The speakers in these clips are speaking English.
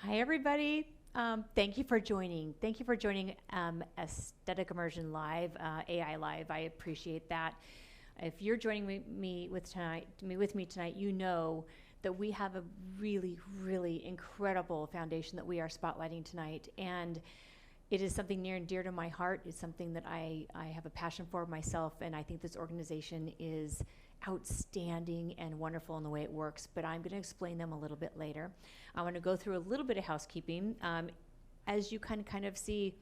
Hi, everybody. Thank you for joining. Thank you for joining Aesthetic Immersion Live, AI Live. I appreciate that. If you're joining me with me tonight, you know that we have a really, really incredible foundation that we are spotlighting tonight. And it is something near and dear to my heart. It's something that I have a passion for myself, and I think this organization is outstanding and wonderful in the way it works, but I'm going to explain them a little bit later. I want to go through a little bit of housekeeping. As you can kind of see,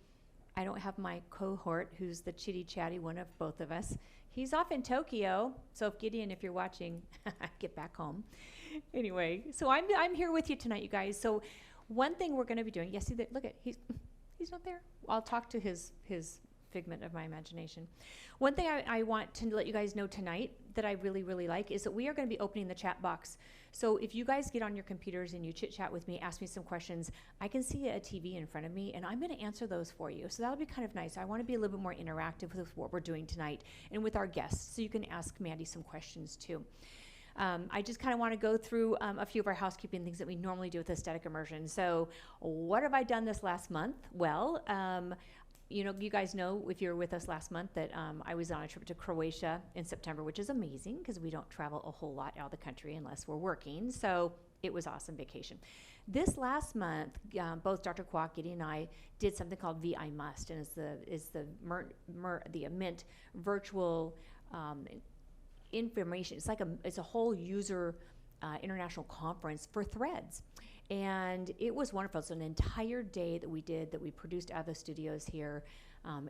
I don't have my cohort, who's the chitty chatty one of both of us. He's off in Tokyo, so if Gideon, if you're watching, get back home. Anyway, so I'm here with you tonight, you guys. So one thing we're going to be doing, yes, see that, look at, he's not there. I'll talk to his figment of my imagination. One thing I want to let you guys know tonight that I really, really like is that we are going to be opening the chat box. So if you guys get on your computers and you chit chat with me, ask me some questions, I can see a TV in front of me and I'm going to answer those for you. So that'll be kind of nice. I want to be a little bit more interactive with what we're doing tonight and with our guests. So you can ask Mandi some questions too. I just kind of want to go through a few of our housekeeping things that we normally do with aesthetic immersion. So what have I done this last month? Well, you know, you guys know, if you were with us last month, that I was on a trip to Croatia in September, which is amazing because we don't travel a whole lot out of the country unless we're working. So it was awesome vacation. This last month, both Dr. Kwok, and I did something called VI Must, and is the Mint virtual information. It's a whole user international conference for Threads. And it was wonderful. It's an entire day that we produced out of the studios here,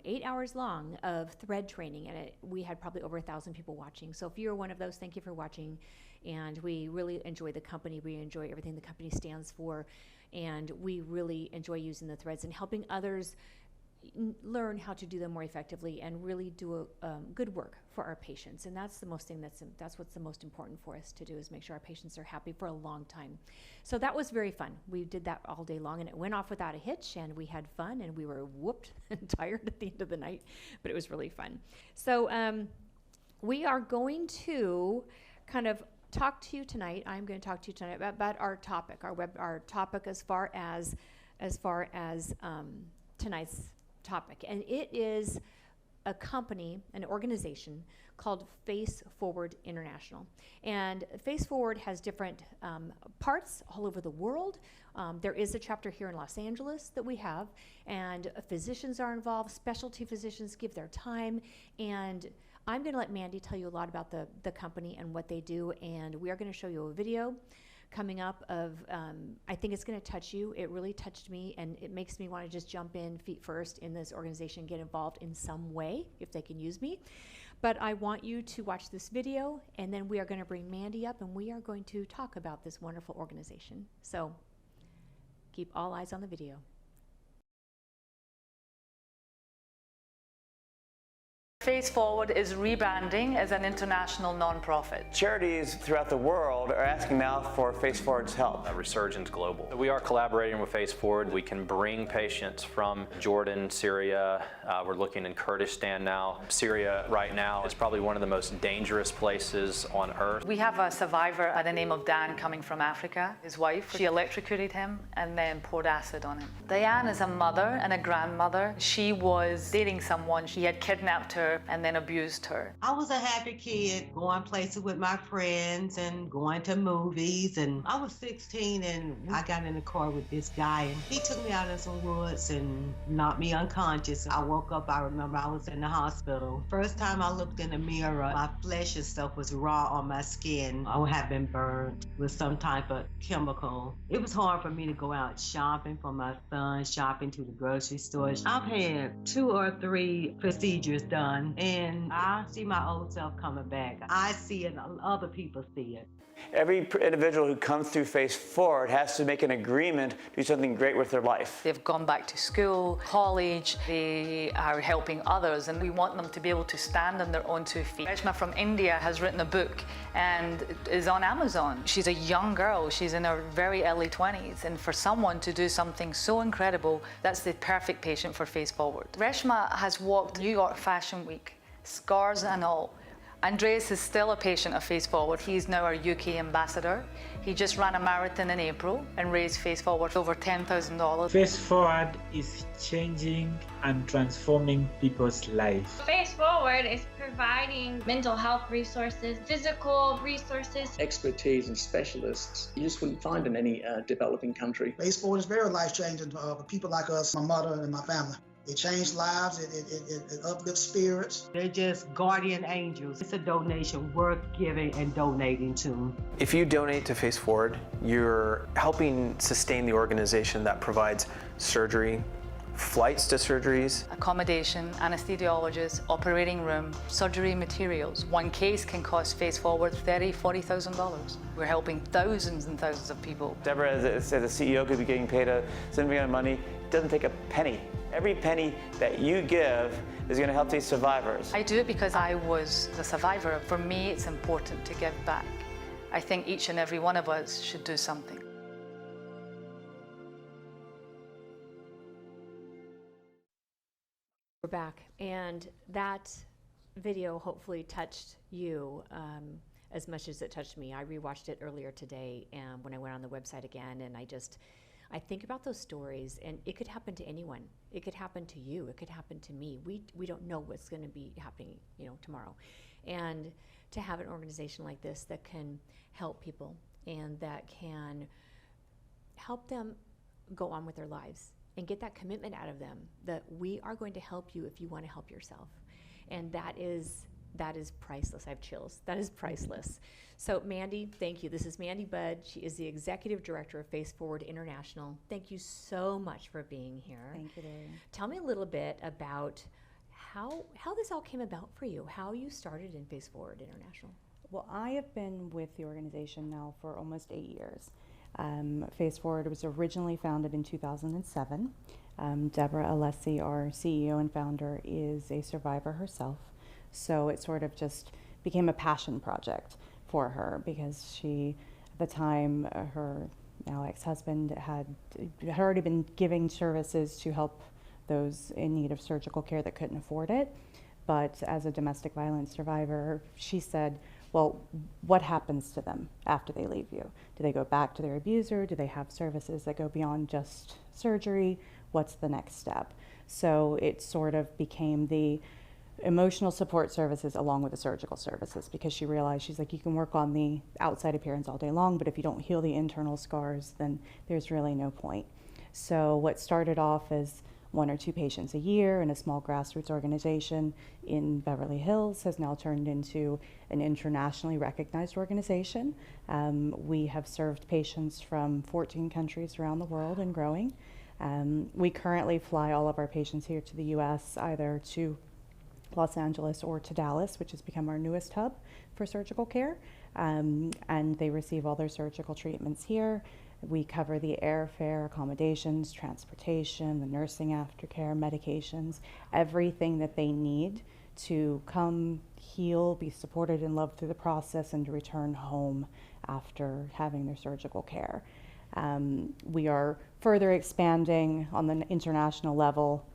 8 hours long of thread training, and we had probably over 1,000 people watching. So if you're one of those, thank you for watching. And we really enjoy the company. We enjoy everything the company stands for, and we really enjoy using the threads and helping others learn how to do them more effectively and really do good work for our patients. And that's the most thing that's what's the most important for us to do, is make sure our patients are happy for a long time. So that was very fun. We did that all day long and it went off without a hitch, and we had fun, and we were whooped and tired at the end of the night, but it was really fun. So we are going to kind of talk to you tonight. I'm going to talk to you tonight about our topic, our topic as far as tonight's topic, and it is a company, an organization called Face Forward International. And Face Forward has different parts all over the world. There is a chapter here in Los Angeles that we have, and physicians are involved. Specialty physicians give their time, and I'm going to let Mandi tell you a lot about the company and what they do, and we are going to show you a video coming up of, I think it's going to touch you. It really touched me, and it makes me want to just jump in feet first in this organization, get involved in some way if they can use me. But I want you to watch this video, and then we are going to bring Mandi up, and we are going to talk about this wonderful organization. So keep all eyes on the video. Face Forward is rebranding as an international nonprofit. Charities throughout the world are asking now for Face Forward's help. Resurgence Global. We are collaborating with Face Forward. We can bring patients from Jordan, Syria. We're looking in Kurdistan now. Syria right now is probably one of the most dangerous places on earth. We have a survivor by the name of Dan coming from Africa. His wife, she electrocuted him and then poured acid on him. Diane is a mother and a grandmother. She was dating someone. He had kidnapped her and then abused her. I was a happy kid, going places with my friends and going to movies. And I was 16 and I got in the car with this guy, and he took me out in some woods and knocked me unconscious. I woke up, I remember I was in the hospital. First time I looked in the mirror, my flesh and stuff was raw on my skin. I had been burned with some type of chemical. It was hard for me to go out shopping for my son, shopping to the grocery store. I've had 2 or 3 procedures done, and I see my old self coming back. I see it, other people see it. Every individual who comes through Face Forward has to make an agreement to do something great with their life. They've gone back to school, college, they are helping others, and we want them to be able to stand on their own 2 feet. Reshma from India has written a book and is on Amazon. She's a young girl, she's in her very early 20s, and for someone to do something so incredible, that's the perfect patient for Face Forward. Reshma has walked New York Fashion Week, scars and all, Andreas is still a patient of Face Forward. He's now our UK ambassador. He just ran a marathon in April and raised Face Forward over $10,000. Face Forward is changing and transforming people's lives. Face Forward is providing mental health resources, physical resources, expertise and specialists you just wouldn't find in any developing country. Face Forward is very life-changing for people like us, my mother and my family. It changed lives, it uplifts spirits. They're just guardian angels. It's a donation worth giving and donating to. If you donate to Face Forward, you're helping sustain the organization that provides surgery, flights to surgeries, Accommodation, anesthesiologist, operating room, surgery materials. One case can cost Face Forward $30,000, $40,000. We're helping thousands and thousands of people. Deborah, as a CEO, could be getting paid a significant amount of money. It doesn't take a penny. Every penny that you give is going to help these survivors. I do it because I was the survivor. For me, it's important to give back. I think each and every one of us should do something. We're back, and that video hopefully touched you as much as it touched me. I rewatched it earlier today when I went on the website again, and I think about those stories, and it could happen to anyone. It could happen to you. It could happen to me. We don't know what's going to be happening, tomorrow. And to have an organization like this that can help people and that can help them go on with their lives and get that commitment out of them that we are going to help you if you want to help yourself. And that is priceless. I have chills. That is priceless. So Mandi, thank you. This is Mandi Budd. She is the Executive Director of Face Forward International. Thank you so much for being here. Thank you, Darian. Tell me a little bit about how this all came about for you, how you started in Face Forward International. Well, I have been with the organization now for almost 8 years. Face Forward was originally founded in 2007. Deborah Alessi, our CEO and founder, is a survivor herself. So it sort of just became a passion project for her because she, at the time, her now ex-husband had already been giving services to help those in need of surgical care that couldn't afford it. But as a domestic violence survivor, she said, well, what happens to them after they leave you? Do they go back to their abuser? Do they have services that go beyond just surgery? What's the next step? So it sort of became the emotional support services along with the surgical services, because she realized, she's like, you can work on the outside appearance all day long, but if you don't heal the internal scars, then there's really no point. So what started off as 1 or 2 patients a year in a small grassroots organization in Beverly Hills has now turned into an internationally recognized organization. We have served patients from 14 countries around the world and growing. We currently fly all of our patients here to the US, either to Los Angeles or to Dallas, which has become our newest hub for surgical care. And they receive all their surgical treatments here. We cover the airfare, accommodations, transportation, the nursing aftercare, medications, everything that they need to come heal, be supported and loved through the process, and to return home after having their surgical care. We are further expanding on the international level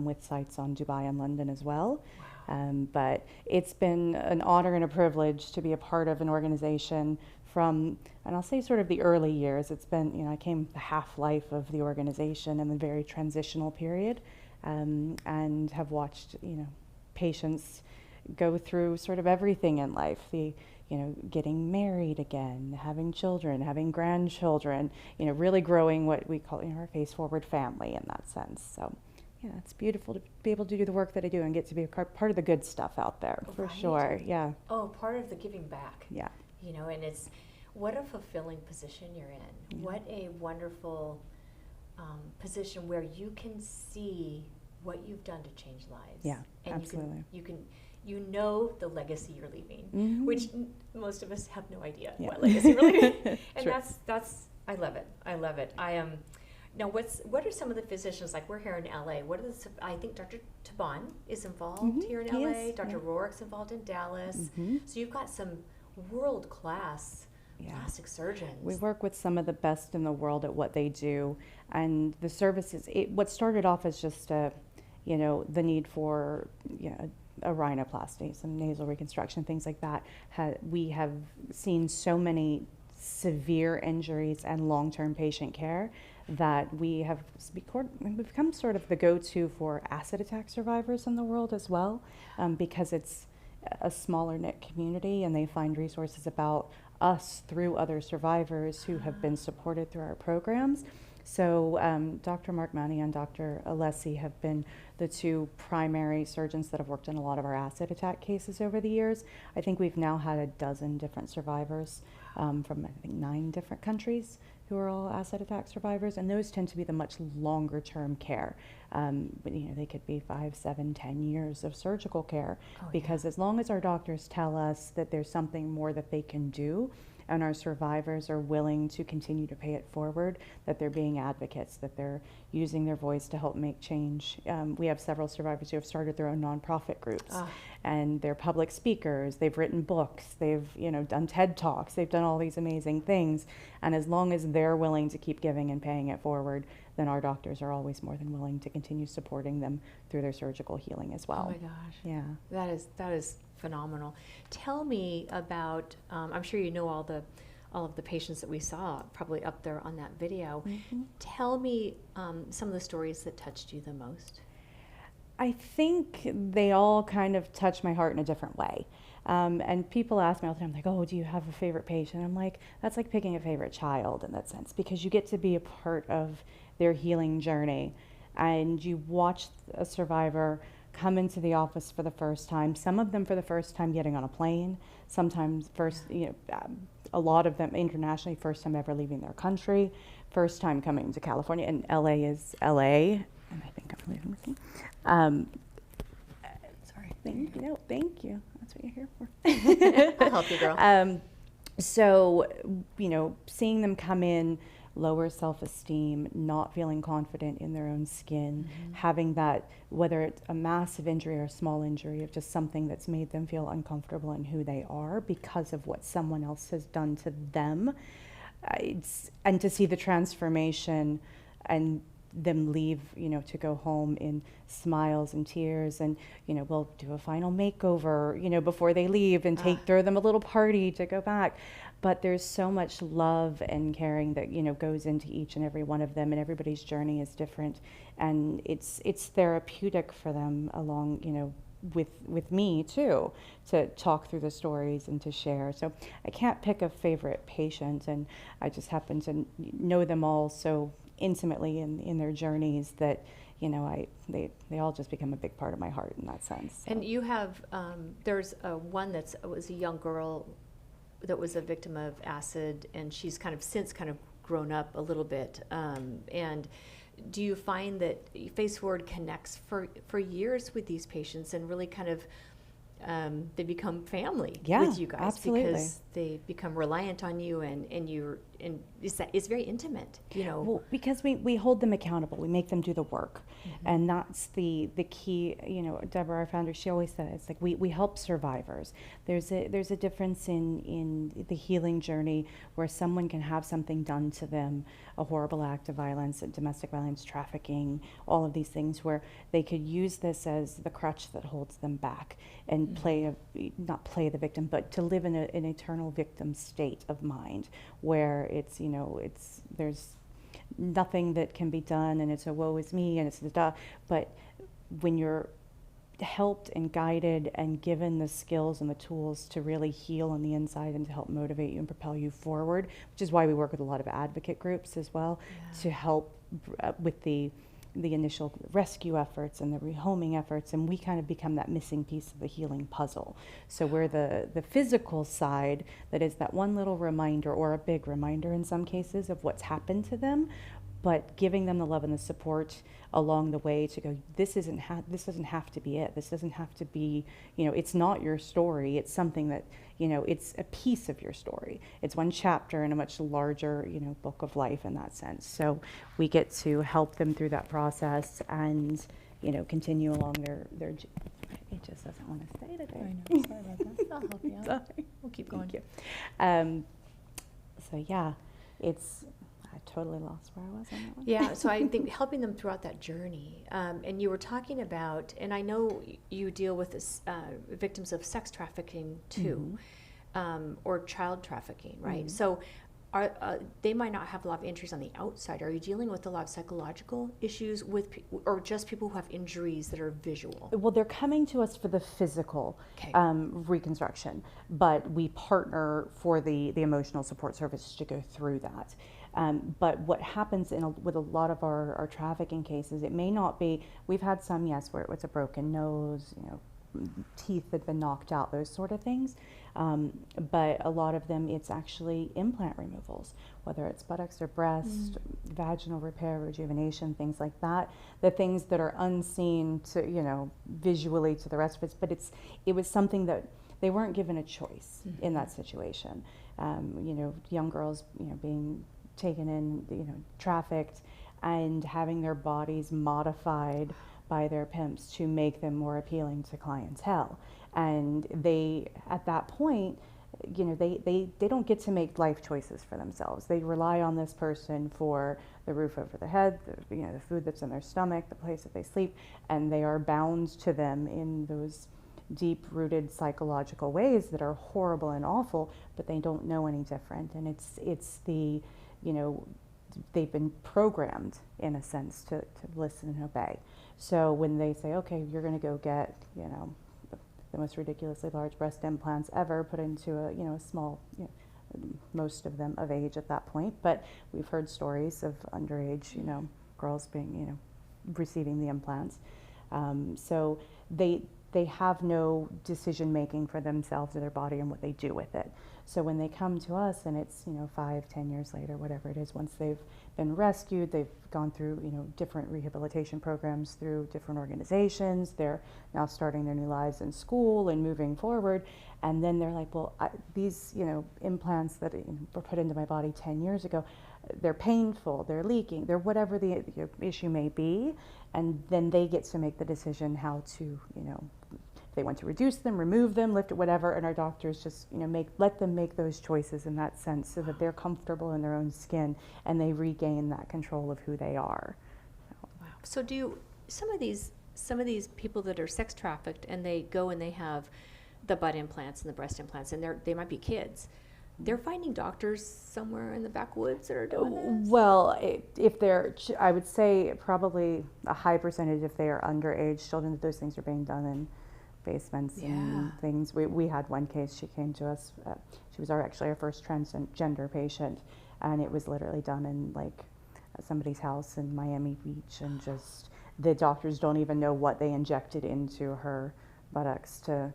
with sites on Dubai and London as well. But it's been an honor and a privilege to be a part of an organization from, and I'll say sort of the early years. It's been, I came the half-life of the organization in the very transitional period, and have watched, patients go through sort of everything in life. Getting married again, having children, having grandchildren, really growing what we call our Face Forward family in that sense. So. Yeah, it's beautiful to be able to do the work that I do and get to be a part of the good stuff out there, for sure. Yeah. Oh, part of the giving back. Yeah. And it's what a fulfilling position you're in. Yeah. What a wonderful position where you can see what you've done to change lives. Yeah, and absolutely. You know the legacy you're leaving, which most of us have no idea what legacy we're leaving. And Sure. that's I love it. I love it. I am. Now, what are some of the physicians, like we're here in LA, I think Dr. Taban is involved here in LA, is, Dr. yeah. Rourke's involved in Dallas, so you've got some world-class plastic surgeons. We work with some of the best in the world at what they do, and the services, what started off as just the need for a rhinoplasty, some nasal reconstruction, things like that. We have seen so many severe injuries and long-term patient care that we've become sort of the go-to for acid attack survivors in the world as well, because it's a smaller knit community and they find resources about us through other survivors who have been supported through our programs. So Dr. Mark Mandi and Dr. Alessi have been the two primary surgeons that have worked in a lot of our acid attack cases over the years. I think we've now had a dozen different survivors from I think 9 different countries who are all acid attack survivors, and those tend to be the much longer term care. But, you know, they could be 5, 7, 10 years of surgical care, because as long as our doctors tell us that there's something more that they can do, and our survivors are willing to continue to pay it forward, that they're being advocates, that they're using their voice to help make change. We have several survivors who have started their own nonprofit groups, and they're public speakers, they've written books, they've done TED Talks, they've done all these amazing things, and as long as they're willing to keep giving and paying it forward, then our doctors are always more than willing to continue supporting them through their surgical healing as well. Oh my gosh. Yeah. That is phenomenal. Tell me about, I'm sure you know all of the patients that we saw probably up there on that video. Mm-hmm. Tell me some of the stories that touched you the most. I think they all kind of touch my heart in a different way. And people ask me all the time, like, oh, do you have a favorite patient? I'm like, that's like picking a favorite child in that sense, because you get to be a part of their healing journey. And you watch a survivor come into the office for the first time, some of them for the first time getting on a plane, sometimes a lot of them internationally, first time ever leaving their country, first time coming to California, and LA is LA, and I think I'm leaving this thing. Sorry. Thank you. That's what you're here for. I'll help you, girl. So, seeing them come in, lower self-esteem, not feeling confident in their own skin, having that, whether it's a massive injury or a small injury, of just something that's made them feel uncomfortable in who they are because of what someone else has done to them. And to see the transformation and them leave, to go home in smiles and tears, and we'll do a final makeover, before they leave, and throw them a little party to go back. But there's so much love and caring that goes into each and every one of them, and everybody's journey is different, and it's therapeutic for them along with me too, to talk through the stories and to share. So I can't pick a favorite patient, and I just happen to know them all so intimately in their journeys that they all just become a big part of my heart in that sense. So. And you have there's one was a young girl that was a victim of acid, and she's since grown up a little bit. And do you find that Face Forward connects for years with these patients, and really they become family with you guys? Absolutely. Because they become reliant on you, and it's very intimate, Well, because we hold them accountable, we make them do the work, and that's the key. Deborah, our founder, she always said it's like we help survivors. There's a difference in the healing journey where someone can have something done to them, a horrible act of violence, domestic violence, trafficking, all of these things, where they could use this as the crutch that holds them back and not play the victim, but to live in an eternal victim state of mind, where there's nothing that can be done, and it's a woe is me, and it's but when you're helped and guided and given the skills and the tools to really heal on the inside and to help motivate you and propel you forward, which is why we work with a lot of advocate groups as well, to help with the initial rescue efforts and the rehoming efforts, and we kind of become that missing piece of the healing puzzle. So we're the physical side that is that one little reminder, or a big reminder in some cases, of what's happened to them, but giving them the love and the support along the way to go, this doesn't have to be it. This doesn't have to be, it's not your story. It's something that, it's a piece of your story. It's one chapter in a much larger, book of life in that sense. So we get to help them through that process and, continue along their it just doesn't want to stay today. I know, sorry about that. I'll help you out. Sorry. We'll keep going. Thank you. So yeah, I totally lost where I was on that one. Yeah, so I think helping them throughout that journey. And you were talking about, and I know you deal with this, victims of sex trafficking too, or child trafficking, right? So they might not have a lot of injuries on the outside. Are you dealing with a lot of psychological issues with, or just people who have injuries that are visual? Well, they're coming to us for the physical reconstruction, but we partner for the emotional support services to go through that. But what happens with a lot of our trafficking cases, it may not be, we've had some, yes, where it was a broken nose, teeth had been knocked out, those sort of things. But a lot of them, it's actually implant removals, whether it's buttocks or breast, vaginal repair, rejuvenation, things like that. The things that are unseen to, visually to the rest of us, but it was something that they weren't given a choice in that situation. Young girls, being taken in, trafficked, and having their bodies modified by their pimps to make them more appealing to clientele. And they, at that point, they don't get to make life choices for themselves. They rely on this person for the roof over their head, the food that's in their stomach, the place that they sleep, and they are bound to them in those deep-rooted psychological ways that are horrible and awful, but they don't know any different. And it's the, they've been programmed, in a sense, to listen and obey. So when they say, okay, you're going to go get, the most ridiculously large breast implants ever put into a small, most of them of age at that point, but we've heard stories of underage, girls being, receiving the implants. So they have no decision making for themselves or their body and what they do with it. So when they come to us and it's 5-10 years later, whatever it is, once they've been rescued, they've gone through different rehabilitation programs through different organizations, they're now starting their new lives in school and moving forward, and then they're like, well, these implants that were put into my body 10 years ago, they're painful, they're leaking, they're whatever the issue may be, and then they get to make the decision how to, if they want to reduce them, remove them, lift it, whatever, and our doctors just, let them make those choices in that sense so that they're comfortable in their own skin and they regain that control of who they are. Wow. So do some of these people that are sex trafficked and they go and they have the butt implants and the breast implants and they might be kids, they're finding doctors somewhere in the backwoods that are doing this? Well, if they're, I would say probably a high percentage if they are underage children, that those things are being done in basements and things. We had one case, she came to us, she was actually our first transgender patient, and it was literally done in somebody's house in Miami Beach, and just the doctors don't even know what they injected into her buttocks to,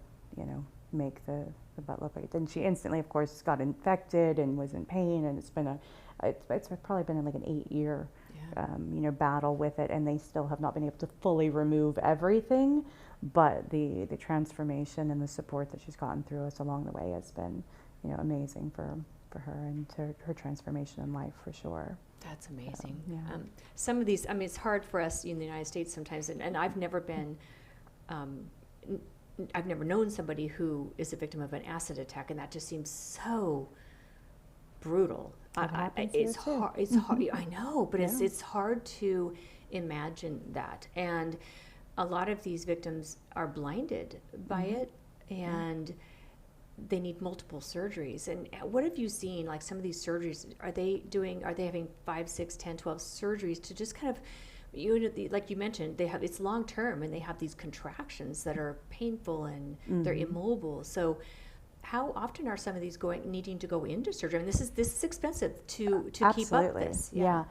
make the butt look like it. And she instantly, of course, got infected and was in pain, and it's probably been in an 8-year battle with it, and they still have not been able to fully remove everything, but the transformation and the support that she's gotten through us along the way has been amazing for her and to her transformation in life, for sure. That's amazing. Some of these, it's hard for us in the United States sometimes, and I've never been I've never known somebody who is a victim of an acid attack, and that just seems so brutal. It's hard. It's hard. I know, but it's hard to imagine that. And a lot of these victims are blinded by it, and they need multiple surgeries. And what have you seen? Like some of these surgeries, are they having 5, 6, 10, 12 surgeries to just kind of, like you mentioned, it's long term, and they have these contractions that are painful and they're immobile. So how often are some of these needing to go into surgery? This is expensive to keep up this. Yeah.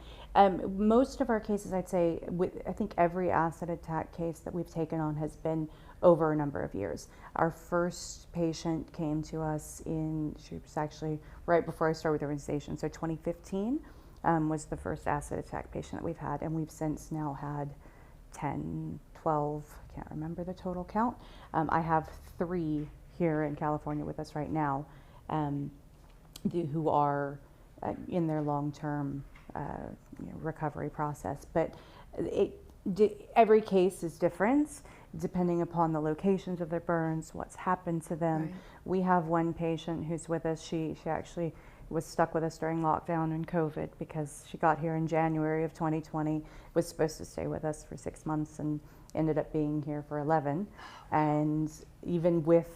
Most of our cases, I'd say, I think every acid attack case that we've taken on has been over a number of years. Our first patient came to us she was actually right before I started with the organization, so 2015 was the first acid attack patient that we've had, and we've since now had 10, 12, can't remember the total count. I have 3 here in California with us right now, who are in their long-term recovery process. But every case is different depending upon the locations of their burns, what's happened to them. Right. We have one patient who's with us. She actually was stuck with us during lockdown and COVID because she got here in January of 2020, was supposed to stay with us for 6 months and ended up being here for 11. And even with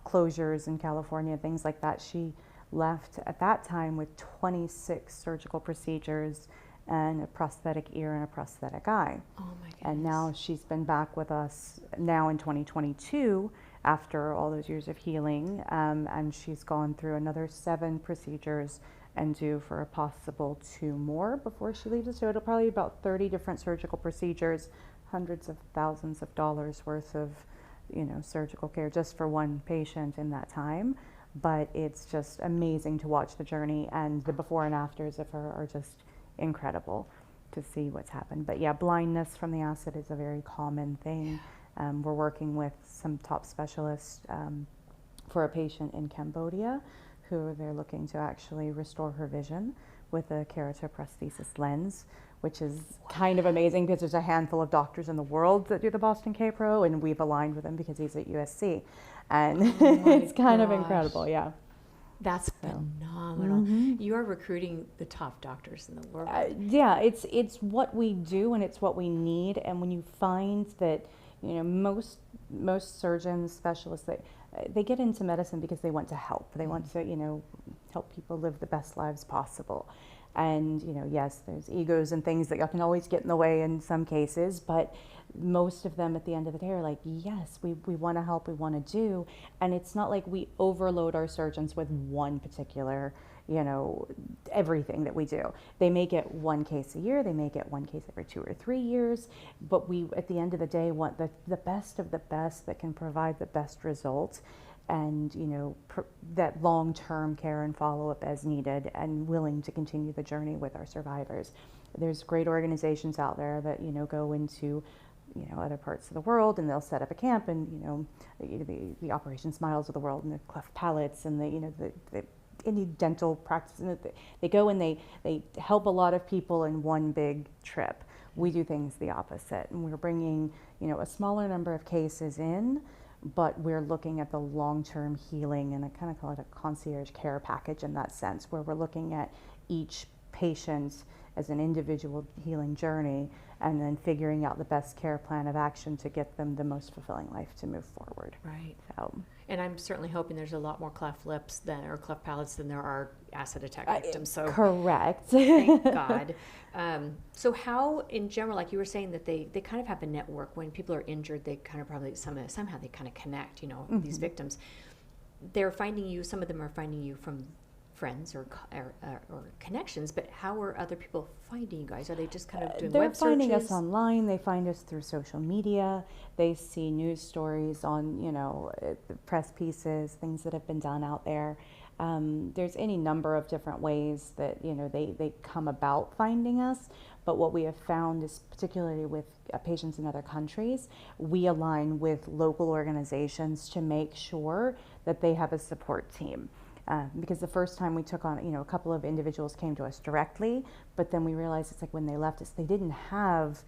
closures in California, things like that, she left at that time with 26 surgical procedures and a prosthetic ear and a prosthetic eye. Oh my goodness. And now she's been back with us now in 2022 after all those years of healing, and she's gone through another 7 procedures and due for a possible 2 more before she leaves us. So it'll probably be about 30 different surgical procedures, hundreds of thousands of dollars worth of, surgical care just for one patient in that time. But it's just amazing to watch the journey, and the before and afters of her are just incredible to see what's happened. But yeah, blindness from the acid is a very common thing. We're working with some top specialists for a patient in Cambodia who they're looking to actually restore her vision with a keratoprosthesis lens, which is kind of amazing because there's a handful of doctors in the world that do the Boston K-Pro, and we've aligned with him because he's at USC. And it's kind of incredible, yeah. That's phenomenal. You are recruiting the top doctors in the world. Yeah, it's what we do and it's what we need. And when you find that, most surgeons, specialists, they get into medicine because they want to help. They want to, help people live the best lives possible. And, yes, there's egos and things that can always get in the way in some cases, but most of them at the end of the day are like, yes, we want to help, we want to do. And it's not like we overload our surgeons with one particular, everything that we do. They may get 1 case a year, they may get 1 case every 2 or 3 years, but we, at the end of the day, want the best of the best that can provide the best results. And that long-term care and follow-up as needed, and willing to continue the journey with our survivors. There's great organizations out there that go into other parts of the world, and they'll set up a camp, and the Operation Smiles of the world, and the cleft palates, and the any dental practice, and they go and they help a lot of people in one big trip. We do things the opposite, and we're bringing a smaller number of cases in, but we're looking at the long-term healing, and I kind of call it a concierge care package in that sense, where we're looking at each patient as an individual healing journey, and then figuring out the best care plan of action to get them the most fulfilling life to move forward. Right. So, and I'm certainly hoping there's a lot more cleft lips or cleft palates than there are acid attack victims. So correct. Thank God. So how, in general, like you were saying, that they kind of have a network. When people are injured, they kind of probably somehow they kind of connect. These victims. They're finding you. Some of them are finding you from friends or connections, but how are other people finding you guys? Are they just kind of doing web searches? They're finding us online. They find us through social media. They see news stories on, press pieces, things that have been done out there. There's any number of different ways that, they come about finding us. But what we have found is, particularly with patients in other countries, we align with local organizations to make sure that they have a support team. Because the first time we took on, a couple of individuals came to us directly, but then we realized it's like when they left us, they didn't have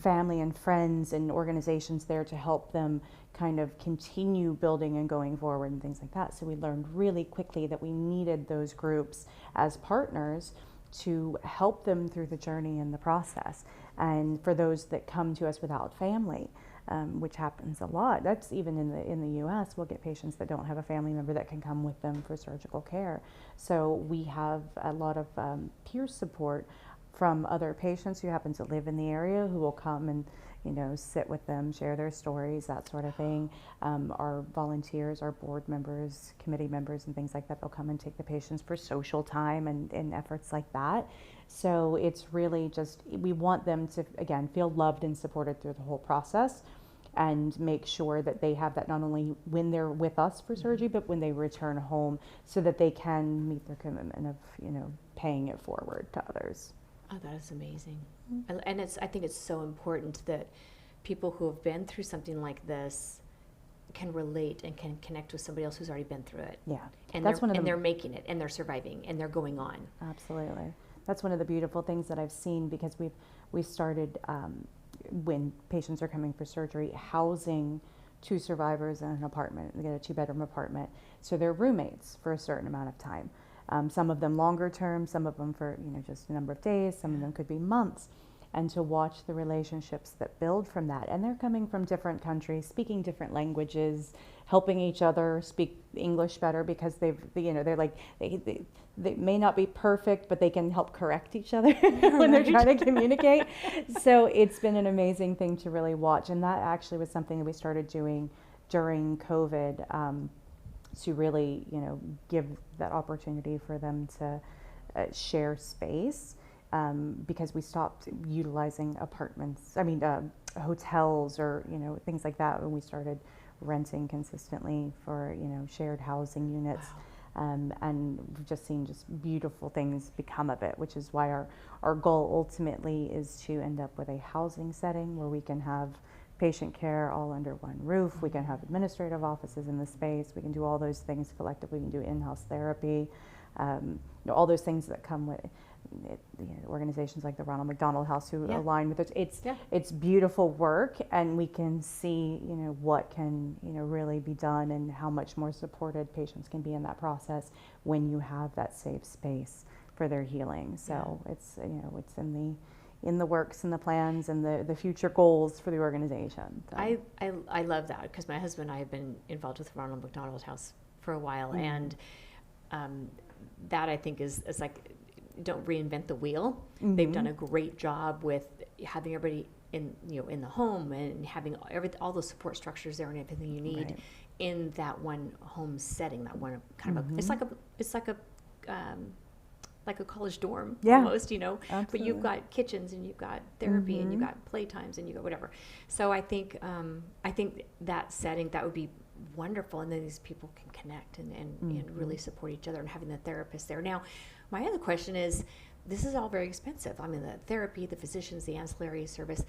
family and friends and organizations there to help them kind of continue building and going forward and things like that. So we learned really quickly that we needed those groups as partners to help them through the journey and the process. And for those that come to us without family, which happens a lot. That's even in the U.S. We'll get patients that don't have a family member that can come with them for surgical care. So we have a lot of peer support from other patients who happen to live in the area, who will come and sit with them, share their stories, that sort of thing. Our volunteers, our board members, committee members, and things like that, they'll come and take the patients for social time and efforts like that. So it's really just, we want them to, again, feel loved and supported through the whole process, and make sure that they have that not only when they're with us for surgery, but when they return home, so that they can meet their commitment of, paying it forward to others. Oh, that is amazing. And I think it's so important that people who have been through something like this can relate and can connect with somebody else who's already been through it. Yeah. And they're making it, and they're surviving, and they're going on. Absolutely. That's one of the beautiful things that I've seen, because we started when patients are coming for surgery, housing 2 survivors in an apartment. They get a 2-bedroom apartment, so they're roommates for a certain amount of time. some of them longer term, some of them for just a number of days, some of them could be months. And to watch the relationships that build from that. And they're coming from different countries, speaking different languages, helping each other speak English better because they're like, they may not be perfect, but they can help correct each other when they're trying to communicate. So it's been an amazing thing to really watch. And that actually was something that we started doing during COVID, to really, give that opportunity for them to share space. Because we stopped utilizing hotels or, things like that when we started renting consistently for, shared housing units. And we've just seen beautiful things become of it, which is why our goal ultimately is to end up with a housing setting where we can have patient care all under one roof. We can have administrative offices in the space. We can do all those things collectively. We can do in-house therapy, all those things that come with organizations like the Ronald McDonald House who align with it. It's beautiful work, and we can see what can really be done and how much more supported patients can be in that process when you have that safe space for their healing. So it's it's in the works and the plans and the future goals for the organization. So. I love that because my husband and I have been involved with the Ronald McDonald House for a while, and that I think is like, don't reinvent the wheel. They've done a great job with having everybody in in the home and having all the support structures there and everything you need in that one home setting. That one kind of it's like a college dorm almost, Absolutely. But you've got kitchens and you've got therapy and you've got playtimes and you've got whatever. So I think that setting, that would be wonderful, and then these people can connect and really support each other, and having the therapist there. Now, my other question is, this is all very expensive. I mean, the therapy, the physicians, the ancillary service,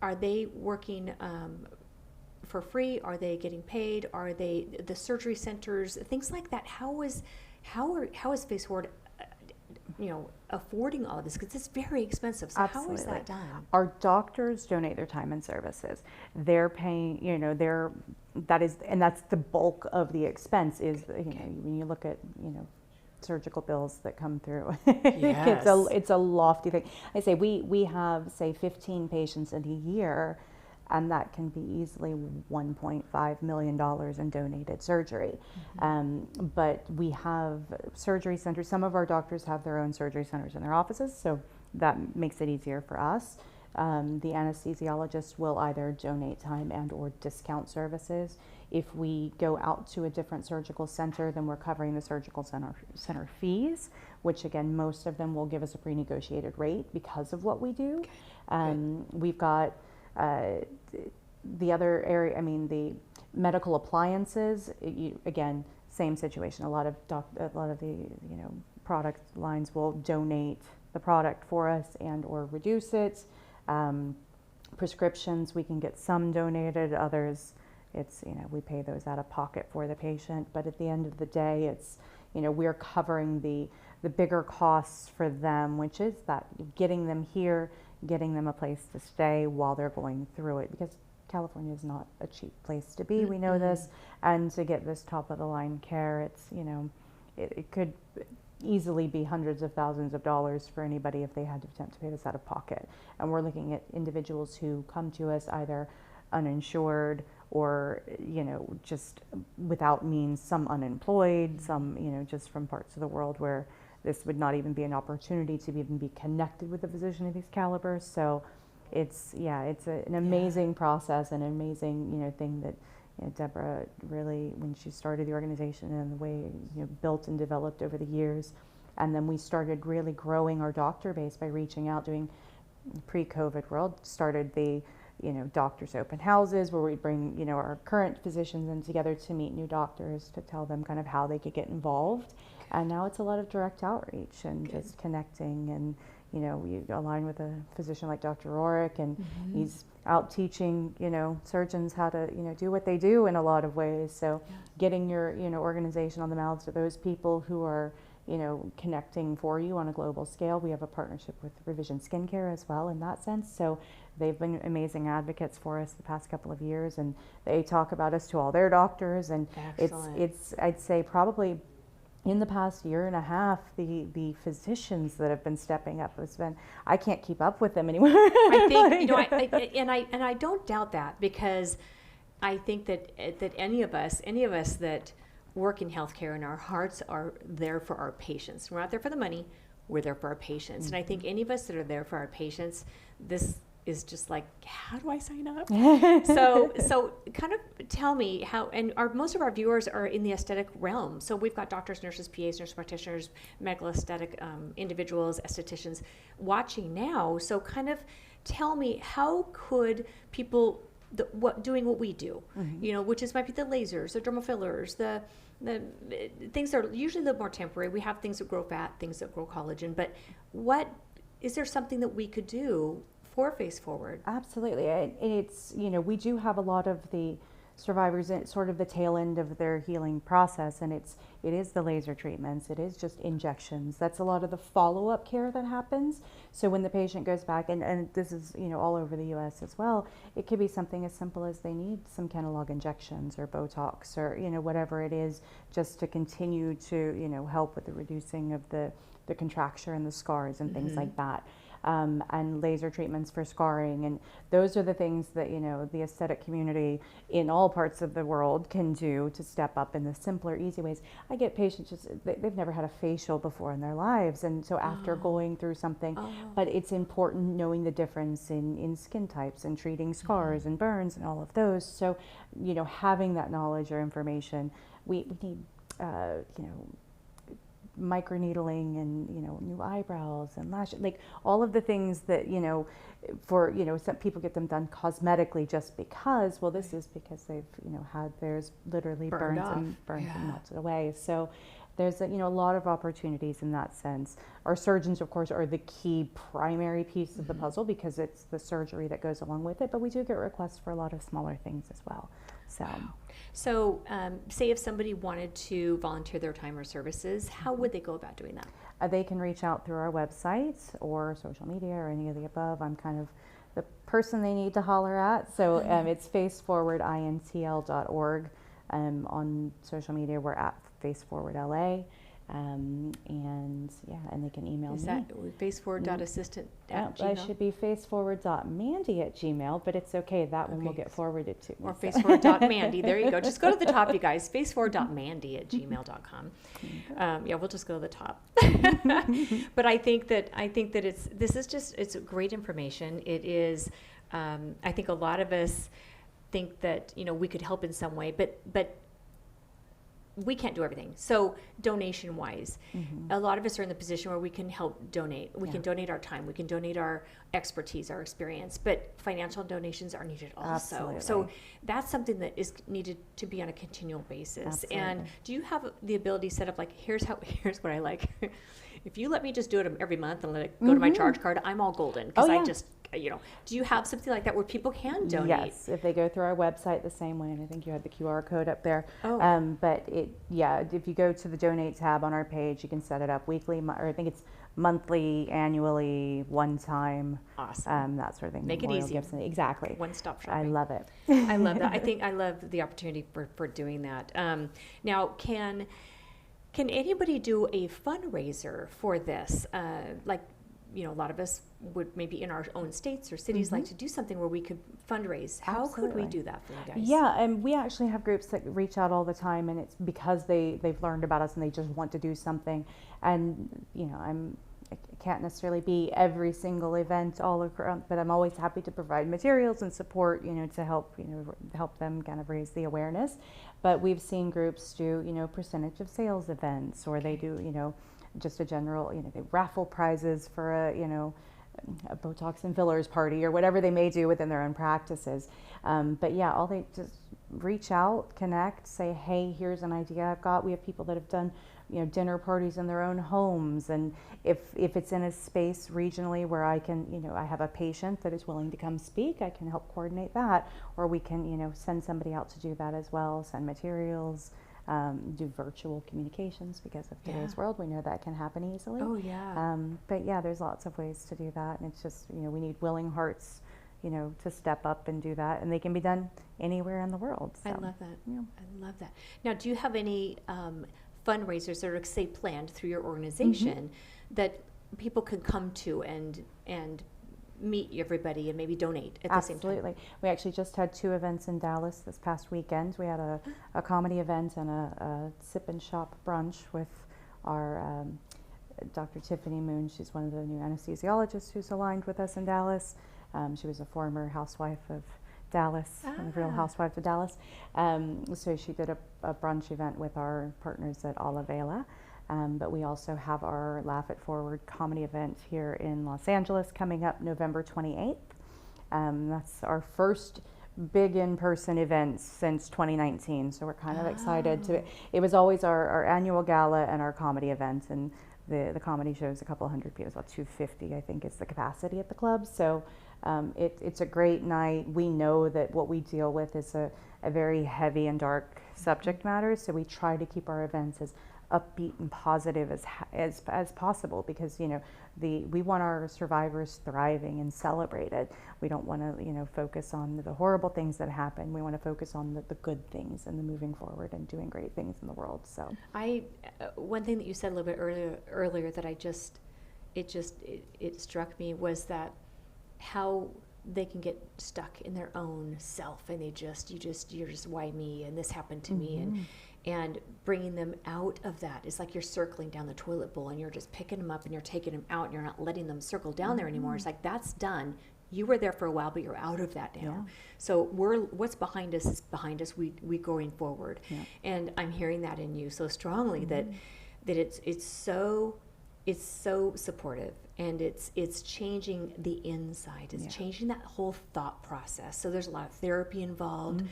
are they working for free? Are they getting paid? Are they the surgery centers, things like that? How is Face Forward affording all of this, because it's very expensive? So Absolutely. How is that done? Our doctors donate their time and services. They're paying, that's the bulk of the expense is, when you look at, surgical bills that come through. Yes. It's a lofty thing. I say we have, say, 15 patients in a year, and that can be easily $1.5 million in donated surgery. But we have surgery centers. Some of our doctors have their own surgery centers in their offices, so that makes it easier for us. The anesthesiologist will either donate time and or discount services. If we go out to a different surgical center, then we're covering the surgical center fees, which again, most of them will give us a pre-negotiated rate because of what we do. We've got the other area, the medical appliances, again, same situation. A lot of the product lines will donate the product for us and or reduce it. Prescriptions, we can get some donated, others it's, we pay those out of pocket for the patient, but at the end of the day, it's, we're covering the bigger costs for them, which is that getting them here, getting them a place to stay while they're going through it, because California is not a cheap place to be. We know this, and to get this top of the line care, it's, it could easily be hundreds of thousands of dollars for anybody if they had to attempt to pay this out of pocket. And we're looking at individuals who come to us either uninsured or, just without means, some unemployed, some, just from parts of the world where this would not even be an opportunity to even be connected with a physician of these calibers. So it's, an amazing process, and an amazing, thing that, Deborah really, when she started the organization and the way, built and developed over the years. And then we started really growing our doctor base by reaching out, doing pre-COVID world, started the, doctors open houses where we bring, our current physicians in together to meet new doctors, to tell them kind of how they could get involved. And now it's a lot of direct outreach and just connecting, and, we align with a physician like Dr. Rorick, and he's out teaching, surgeons how to, do what they do in a lot of ways. So getting your, organization on the mouths of those people who are, connecting for you on a global scale. We have a partnership with Revision Skincare as well in that sense. So they've been amazing advocates for us the past couple of years, and they talk about us to all their doctors. And it's I'd say probably in the past year and a half, the physicians that have been stepping up has been, I can't keep up with them anymore. I think, you know, I don't doubt that, because I think that any of us that work in healthcare, and our hearts are there for our patients. We're not there for the money, we're there for our patients. And I think any of us that are there for our patients, this is just like, how do I sign up? So kind of tell me how, and most of our viewers are in the aesthetic realm. So we've got doctors, nurses, PAs, nurse practitioners, medical aesthetic individuals, estheticians watching now. So kind of tell me, how could people, doing what we do, you know, which might be the lasers, the dermal fillers, the things that are usually a little more temporary. We have things that grow fat, things that grow collagen, but is there something that we could do for Face Forward? Absolutely. It's, you know, we do have a lot of the survivors at sort of the tail end of their healing process, and it is the laser treatments, it is just injections. That's a lot of the follow-up care that happens. So when the patient goes back, and this is, you know, all over the US as well, it could be something as simple as they need some Kenalog injections or Botox, or, you know, whatever it is, just to continue to, you know, help with the reducing of the contracture and the scars and things like that. And laser treatments for scarring, and those are the things that, you know, the aesthetic community in all parts of the world can do to step up in the simpler, easy ways. I get patients just, they've never had a facial before in their lives, and so after going through something, but it's important knowing the difference in skin types and treating scars and burns and all of those. So, you know, having that knowledge or information, we need, you know, microneedling and, you know, new eyebrows and lashes, like all of the things that, you know, for, you know, some people get them done cosmetically just because, well, this is because they've, you know, had theirs literally burned and melted away. So there's a, you know, a lot of opportunities in that sense. Our surgeons, of course, are the key primary piece of the puzzle, because it's the surgery that goes along with it, but we do get requests for a lot of smaller things as well. So. So say if somebody wanted to volunteer their time or services, how would they go about doing that? They can reach out through our website or social media or any of the above. I'm kind of the person they need to holler at. So it's faceforwardintl.org. On social media, we're at faceforwardla. And yeah, and they can email me. Is that faceforward.assistant@gmail? I should be faceforward.mandy@gmail, but it's okay. That one will get forwarded to me. Or faceforward.mandy. There you go. Just go to the top, you guys. faceforward.mandy@gmail.com. Yeah, we'll just go to the top. But I think that it's great information. It is. I think a lot of us think that, you know, we could help in some way, but we can't do everything. So donation wise, a lot of us are in the position where we can help donate. We can donate our time, we can donate our expertise, our experience, but financial donations are needed also. Absolutely. So that's something that is needed to be on a continual basis. Absolutely. And do you have the ability set up, like, here's what I like. If you let me just do it every month and let it go to my charge card, I'm all golden, because I just, you know, do you have something like that where people can donate? Yes, if they go through our website the same way, and I think you had the QR code up there. But if you go to the donate tab on our page, you can set it up weekly, or I think it's monthly, annually, one time. Awesome. That sort of thing. Make it easy. Exactly. One-stop shopping. I love it. I love that. I think I love the opportunity for doing that. Now, can anybody do a fundraiser for this? Like, you know, a lot of us would maybe in our own states or cities like to do something where we could fundraise. How could we do that for you guys? Yeah, and we actually have groups that reach out all the time, and it's because they've learned about us and they just want to do something. And, you know, I can't necessarily be every single event all around, but I'm always happy to provide materials and support, you know, to help them kind of raise the awareness. But we've seen groups do, you know, percentage of sales events, or they do, you know, just a general, you know, they raffle prizes for a, you know, a Botox and fillers party, or whatever they may do within their own practices. But yeah, all they just reach out, connect, say, hey, here's an idea I've got. We have people that have done, you know, dinner parties in their own homes, and if it's in a space regionally where I can, you know, I have a patient that is willing to come speak, I can help coordinate that, or we can, you know, send somebody out to do that as well, send materials, do virtual communications, because of today's world, we know that can happen easily. Oh yeah. But yeah, there's lots of ways to do that, and it's just, you know, we need willing hearts, you know, to step up and do that, and they can be done anywhere in the world. So, I love that. yeah. I love that. Now, do you have any fundraisers that are, say, planned through your organization that people can come to and meet everybody and maybe donate at the same time? Absolutely. We actually just had 2 events in Dallas this past weekend. We had a comedy event and a sip and shop brunch with our Dr. Tiffany Moon. She's one of the new anesthesiologists who's aligned with us in Dallas. She was a former housewife of Dallas, a real housewife of Dallas. So she did a brunch event with our partners at Olivela. But we also have our Laugh It Forward comedy event here in Los Angeles coming up November 28th. That's our first big in-person event since 2019, so we're kind of excited to. It was always our annual gala and our comedy event, and the comedy show is a couple hundred people, it's about 250 I think is the capacity at the club. So it's a great night. We know that what we deal with is a very heavy and dark subject matter, so we try to keep our events as upbeat and positive as possible, because we want our survivors thriving and celebrated. We don't want to focus on the horrible things that happen. We want to focus on the good things and the moving forward and doing great things in the world. So one thing that you said a little bit earlier that it struck me was that how they can get stuck in their own self, and you're just why me, and this happened to me, and bringing them out of that is like you're circling down the toilet bowl and you're just picking them up and you're taking them out and you're not letting them circle down there anymore. It's like, that's done. You were there for a while, but you're out of that now. Yeah. So what's behind us is behind us. We going forward. Yeah. And I'm hearing that in you so strongly that it's so supportive, and it's changing the inside. It's changing that whole thought process. So there's a lot of therapy involved.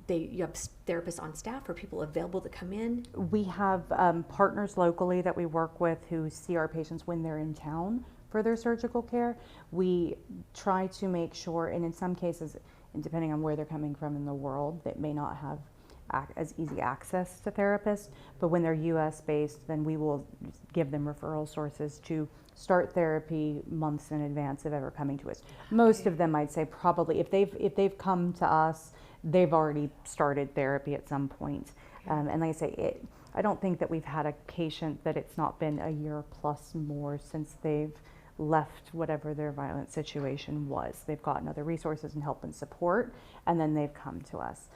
You have therapists on staff, or people available to come in? We have partners locally that we work with who see our patients when they're in town for their surgical care. We try to make sure, and in some cases, and depending on where they're coming from in the world, that may not have as easy access to therapists, but when they're US based, then we will give them referral sources to start therapy months in advance of ever coming to us. Most of them, I'd say, probably if they've come to us, they've already started therapy at some point. And like I say, I don't think that we've had a patient that it's not been a year plus more since they've left whatever their violent situation was. They've gotten other resources and help and support, and then they've come to us.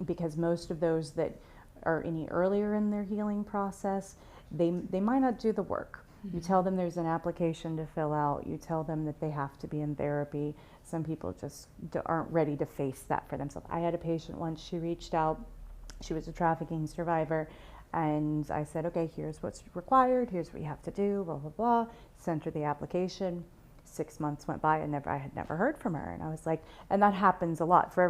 Because most of those that are any earlier in their healing process, they might not do the work. You tell them there's an application to fill out. You tell them that they have to be in therapy. Some people just aren't ready to face that for themselves. I had a patient once, she reached out. She was a trafficking survivor. And I said, okay, here's what's required. Here's what you have to do, blah, blah, blah. Sent her the application. 6 months went by and I had never heard from her. And I was like, and that happens a lot. For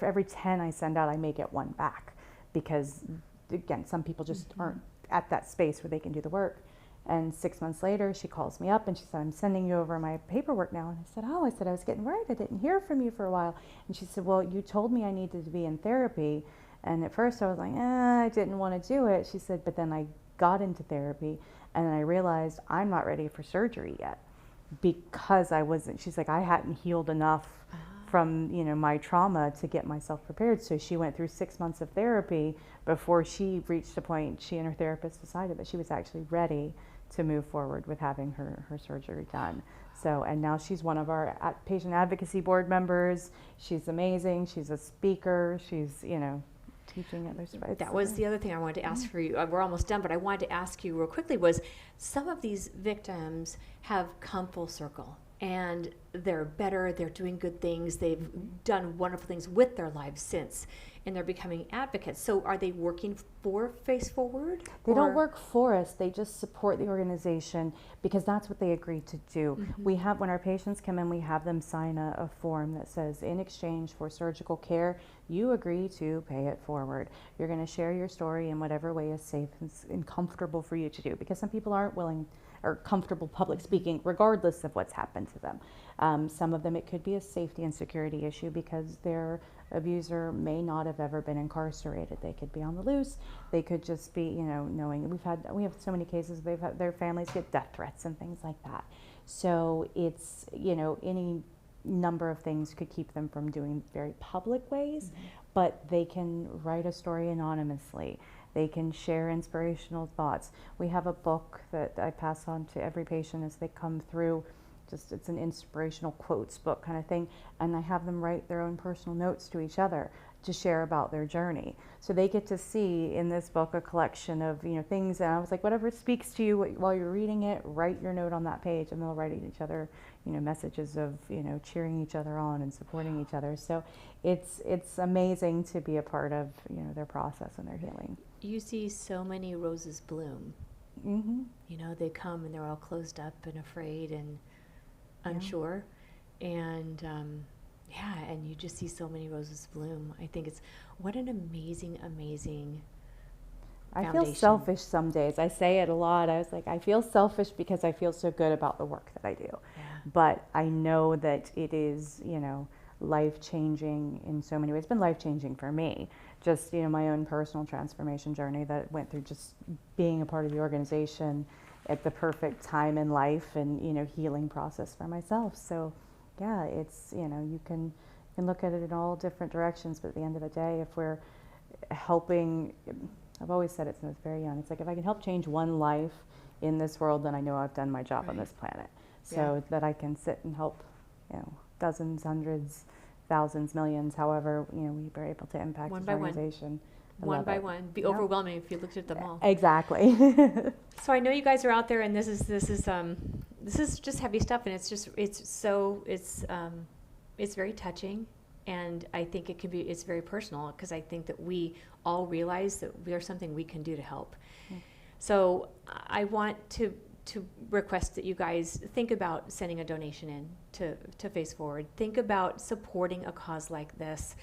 every 10 I send out, I may get 1 back. Because, again, some people just aren't at that space where they can do the work. And 6 months later, she calls me up and she said, I'm sending you over my paperwork now. And I said, oh, I was getting worried. I didn't hear from you for a while. And she said, well, you told me I needed to be in therapy. And at first I was like, I didn't want to do it. She said, but then I got into therapy and I realized I'm not ready for surgery yet, because she's like, I hadn't healed enough from my trauma to get myself prepared. So she went through 6 months of therapy before she reached a point, she and her therapist decided that she was actually ready to move forward with having her surgery done. So, and now she's one of our patient advocacy board members. She's amazing. She's a speaker. She's, teaching others. That was the other thing I wanted to ask for you. We're almost done, but I wanted to ask you real quickly was, some of these victims have come full circle and they're better, they're doing good things, they've done wonderful things with their lives since, and they're becoming advocates. So are they working for Face Forward? They don't work for us, they just support the organization because that's what they agreed to do. We have, when our patients come in, we have them sign a form that says, in exchange for surgical care, you agree to pay it forward. You're going to share your story in whatever way is safe and comfortable for you to do, because some people aren't willing or comfortable public speaking regardless of what's happened to them. Some of them, it could be a safety and security issue because their abuser may not have ever been incarcerated. They could be on the loose. They could just be, knowing. We have so many cases. Their families get death threats and things like that. So it's, any number of things could keep them from doing very public ways, but they can write a story anonymously They can share inspirational thoughts. We have a book that I pass on to every patient as they come through. It's an inspirational quotes book kind of thing, and I have them write their own personal notes to each other to share about their journey. So they get to see in this book a collection of things, and I was like, whatever speaks to you while you're reading it, write your note on that page, and they'll write each other messages of cheering each other on and supporting each other. So it's amazing to be a part of their process and their healing. You see so many roses bloom. Mm-hmm. They come and they're all closed up and afraid and unsure, and and you just see so many roses bloom. I think what an amazing I foundation. feel selfish some days. I say it a lot. I was like, I feel selfish because I feel so good about the work that I do. Yeah. But I know that it is, life-changing in so many ways. It's been life-changing for me. Just, my own personal transformation journey that went through just being a part of the organization at the perfect time in life and, healing process for myself. So, yeah, it's, you can look at it in all different directions, but at the end of the day, if we're helping, I've always said it since I was very young, it's like if I can help change one life in this world, then I know I've done my job on this planet. So that I can sit and help, dozens, hundreds, thousands, millions, however, we were able to impact one this by organization. One by one. Be overwhelming if you looked at them all. Exactly. So I know you guys are out there, and this is just heavy stuff, and it's very touching, and I think it's very personal, because I think that we all realize that there's something we can do to help. So I want to request that you guys think about sending a donation in to Face Forward. Think about supporting a cause like this.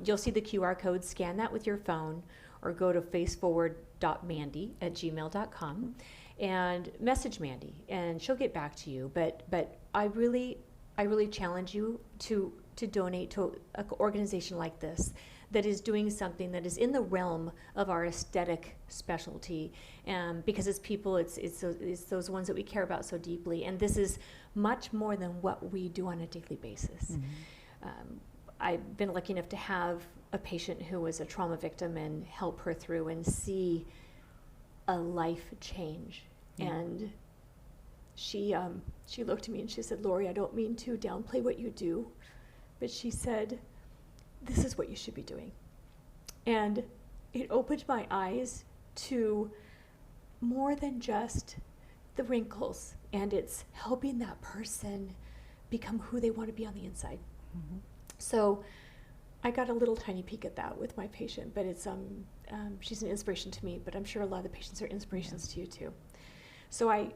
You'll see the QR code, scan that with your phone, or go to faceforward.mandi@gmail.com and message Mandi, and she'll get back to you. But I really challenge you to donate to an organization like this that is doing something that is in the realm of our aesthetic specialty, because as people, it's those ones that we care about so deeply, and this is much more than what we do on a daily basis. Mm-hmm. I've been lucky enough to have a patient who was a trauma victim and help her through and see a life change. Mm-hmm. And she looked at me and she said, "Lori, I don't mean to downplay what you do, but," she said, "this is what you should be doing." And it opened my eyes to more than just the wrinkles, and it's helping that person become who they want to be on the inside. Mm-hmm. So I got a little tiny peek at that with my patient, but it's she's an inspiration to me, but I'm sure a lot of the patients are inspirations to you too. So I'm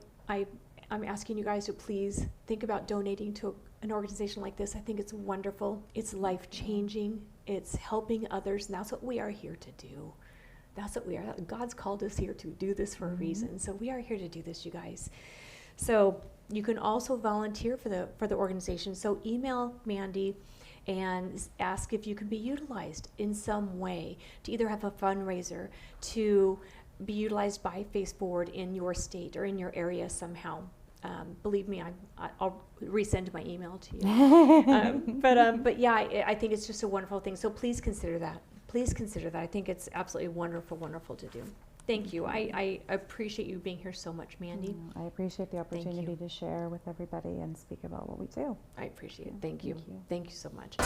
asking you guys to please think about donating to an organization like this. I think it's wonderful. It's life-changing. It's helping others, and that's what we are here to do. That's what we are. God's called us here to do this for a reason. So we are here to do this, you guys. So you can also volunteer for the organization. So email Mandi and ask if you can be utilized in some way to either have a fundraiser, to be utilized by Face Forward in your state or in your area somehow. Believe me, I'll resend my email to you. But yeah, I think it's just a wonderful thing. So please consider that. Please consider that. I think it's absolutely wonderful, wonderful to do. Thank you. I appreciate you being here so much, Mandi. I appreciate the opportunity to share with everybody and speak about what we do. I appreciate it. Thank you. Thank you. Thank you so much.